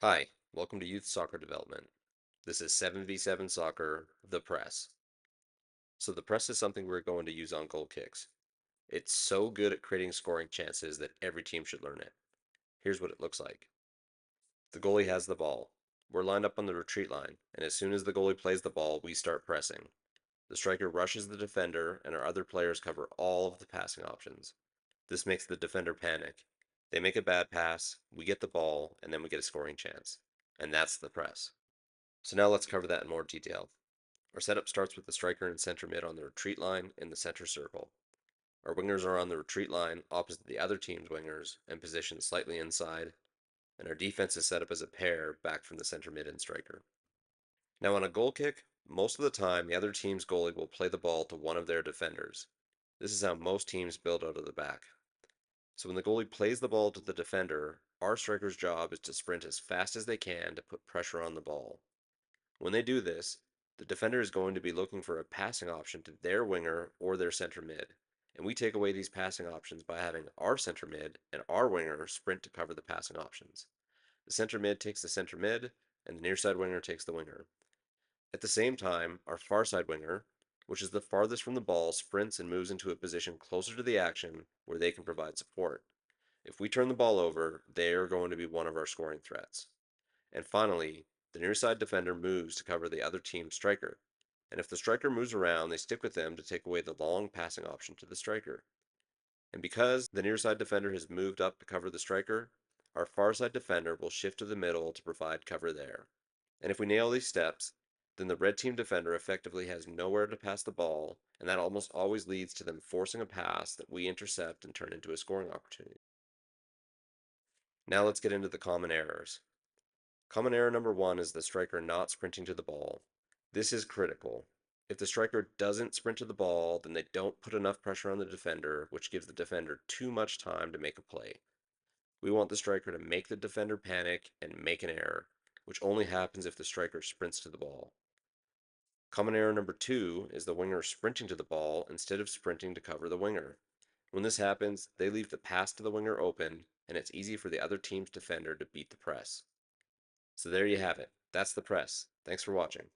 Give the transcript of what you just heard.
Hi, welcome to Youth Soccer Development. This is 7v7 Soccer, the press. So the press is something we're going to use on goal kicks. It's so good at creating scoring chances that every team should learn it. Here's what it looks like. The goalie has the ball. We're lined up on the retreat line, and as soon as the goalie plays the ball, we start pressing. The striker rushes the defender, and our other players cover all of the passing options. This makes the defender panic. They make a bad pass, we get the ball, and then we get a scoring chance. And that's the press. So now let's cover that in more detail. Our setup starts with the striker and center mid on the retreat line in the center circle. Our wingers are on the retreat line opposite the other team's wingers and positioned slightly inside, and our defense is set up as a pair back from the center mid and striker. Now on a goal kick, most of the time the other team's goalie will play the ball to one of their defenders. This is how most teams build out of the back. So when the goalie plays the ball to the defender, our striker's job is to sprint as fast as they can to put pressure on the ball. When they do this, the defender is going to be looking for a passing option to their winger or their center mid, and we take away these passing options by having our center mid and our winger sprint to cover the passing options. The center mid takes the center mid, and the near side winger takes the winger. At the same time, our far side winger, which is the farthest from the ball, sprints and moves into a position closer to the action where they can provide support. If we turn the ball over, they are going to be one of our scoring threats. And finally, the near side defender moves to cover the other team's striker. And if the striker moves around, they stick with them to take away the long passing option to the striker. And because the near side defender has moved up to cover the striker, our far side defender will shift to the middle to provide cover there. And if we nail these steps, then the red team defender effectively has nowhere to pass the ball, and that almost always leads to them forcing a pass that we intercept and turn into a scoring opportunity. Now let's get into the common errors. Common error number one is the striker not sprinting to the ball. This is critical. If the striker doesn't sprint to the ball, then they don't put enough pressure on the defender, which gives the defender too much time to make a play. We want the striker to make the defender panic and make an error, which only happens if the striker sprints to the ball. Common error number two is the winger sprinting to the ball instead of sprinting to cover the winger. When this happens, they leave the pass to the winger open, and it's easy for the other team's defender to beat the press. So there you have it. That's the press. Thanks for watching.